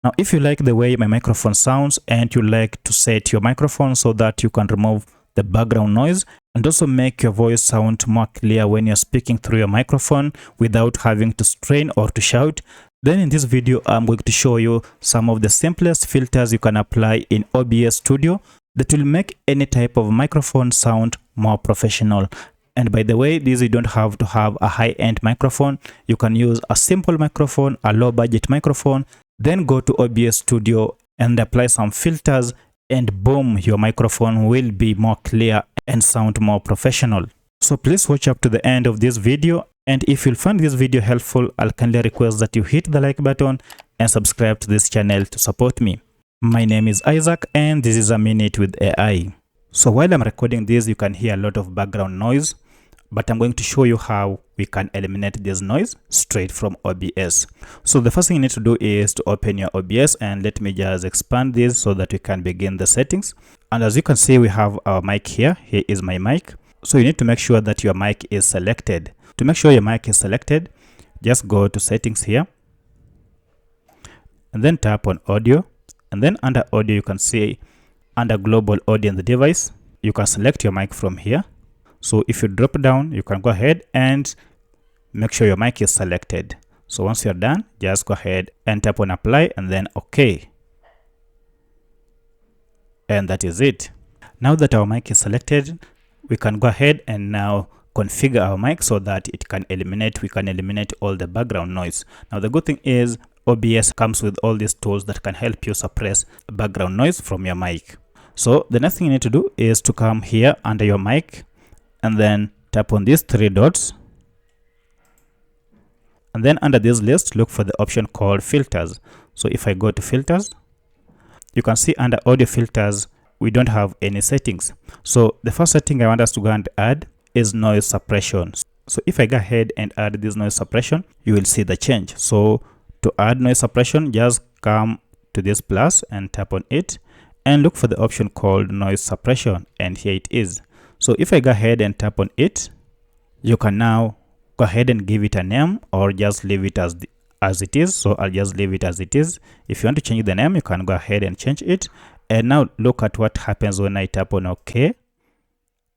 Now, if you like the way my microphone sounds and you like to set your microphone so that you can remove the background noise and also make your voice sound more clear when you're speaking through your microphone without having to strain or to shout, then in this video, I'm going to show you some of the simplest filters you can apply in OBS Studio that will make any type of microphone sound more professional. And by the way, you don't have to have a high-end microphone. You can use a simple microphone, a low-budget microphone, then go to OBS Studio and apply some filters, and boom, your microphone will be more clear and sound more professional. So please watch up to the end of this video, and if you'll find this video helpful, I'll kindly request that you hit the like button and subscribe to this channel to support me. My name is Isaac and this is A Minute with AI. So while I'm recording this, you can hear a lot of background noise, but I'm going to show you how we can eliminate this noise straight from OBS. So the first thing you need to do is to open your OBS, and let me just expand this so that we can begin the settings. And as you can see, we have our mic here. Here is my mic. So you need to make sure that your mic is selected. To make sure your mic is selected, just go to settings here and then tap on audio. And then under audio, you can see under global audience device, you can select your mic from here. So if you drop down, you can go ahead and make sure your mic is selected. So once you're done, just go ahead and tap on apply and then OK. And that is it. Now that our mic is selected, we can go ahead and now configure our mic so that we can eliminate all the background noise. Now the good thing is OBS comes with all these tools that can help you suppress background noise from your mic. So the next thing you need to do is to come here under your mic and then tap on these three dots. And then under this list, look for the option called filters. So if I go to filters, you can see under audio filters, we don't have any settings. So the first setting I want us to go and add is noise suppression. So if I go ahead and add this noise suppression, you will see the change. So to add noise suppression, just come to this plus and tap on it and look for the option called noise suppression, and here it is. So if I go ahead and tap on it, you can now go ahead and give it a name or just leave it as it is. So I'll just leave it as it is. If you want to change the name, you can go ahead and change it. And now look at what happens when I tap on OK.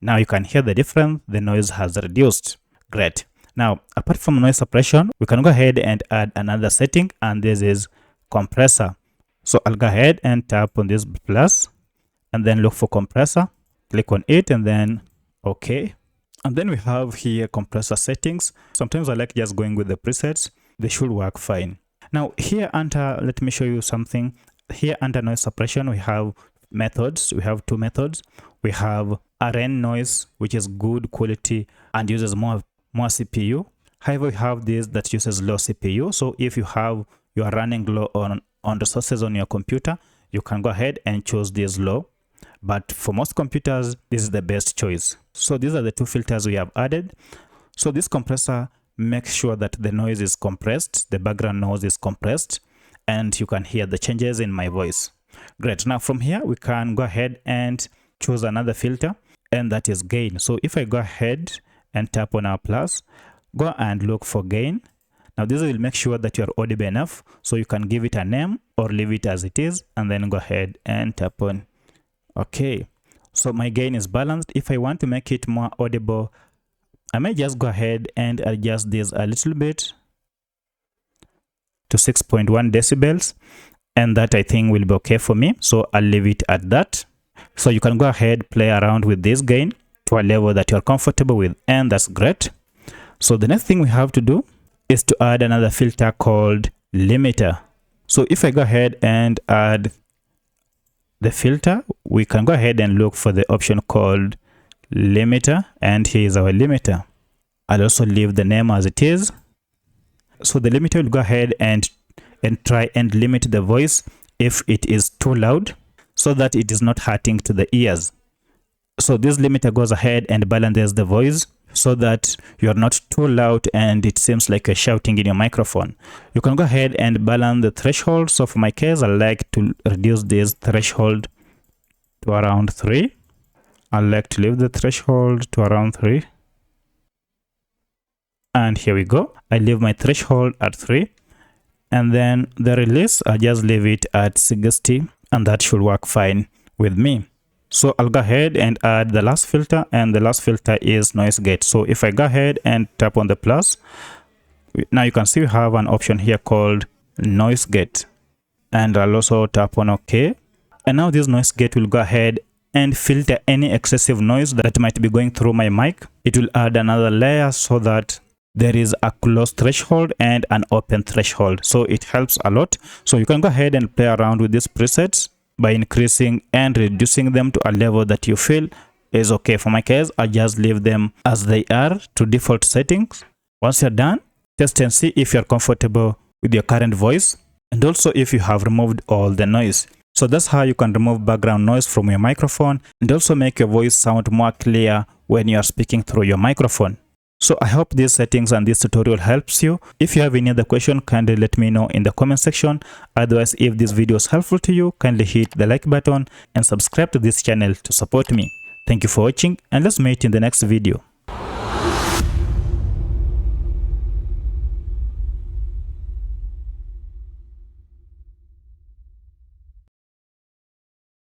Now you can hear the difference. The noise has reduced. Great. Now, apart from noise suppression, we can go ahead and add another setting, and this is compressor. So I'll go ahead and tap on this plus and then look for compressor. Click on it and then OK. And then we have here compressor settings. Sometimes I like just going with the presets. They should work fine. Now here under, let me show you something. Here under noise suppression, we have methods. We have two methods. We have RN noise, which is good quality and uses more CPU. However, we have this that uses low CPU. So if you are running low on resources on your computer, you can go ahead and choose this low. But for most computers, this is the best choice. So these are the two filters we have added. So this compressor makes sure that the noise is compressed, the background noise is compressed, and you can hear the changes in my voice. Great. Now from here, we can go ahead and choose another filter, and that is gain. So if I go ahead and tap on our plus, go and look for gain. Now this will make sure that you are audible enough, so you can give it a name or leave it as it is, and then go ahead and tap on OK. So my gain is balanced. If I want to make it more audible, I may just go ahead and adjust this a little bit to 6.1 decibels, and that I think will be okay for me. So I'll leave it at that. So you can go ahead, play around with this gain to a level that you're comfortable with, and that's great. So the next thing we have to do is to add another filter called limiter. So if I go ahead and add the filter, we can go ahead and look for the option called limiter, and here is our limiter. I'll also leave the name as it is. So the limiter will go ahead and try and limit the voice if it is too loud, so that it is not hurting to the ears. So this limiter goes ahead and balances the voice so that you're not too loud and it seems like you're shouting in your microphone. You can go ahead and balance the threshold. So for my case, I like to reduce this threshold to around 3. I like to leave the threshold to around 3. And here we go. I leave my threshold at 3. And then the release, I just leave it at 60, and that should work fine with me. So I'll go ahead and add the last filter, and the last filter is noise gate. So if I go ahead and tap on the plus, now you can see we have an option here called noise gate, and I'll also tap on OK. And now this noise gate will go ahead and filter any excessive noise that might be going through my mic. It will add another layer so that there is a closed threshold and an open threshold. So it helps a lot. So you can go ahead and play around with these presets by increasing and reducing them to a level that you feel is okay. For my case, I just leave them as they are to default settings. Once you're done, test and see if you're comfortable with your current voice, and also if you have removed all the noise. So that's how you can remove background noise from your microphone and also make your voice sound more clear when you are speaking through your microphone. So I hope these settings and this tutorial helps you. If you have any other question, kindly let me know in the comment section. Otherwise, if this video is helpful to you, kindly hit the like button and subscribe to this channel to support me. Thank you for watching, and let's meet in the next video.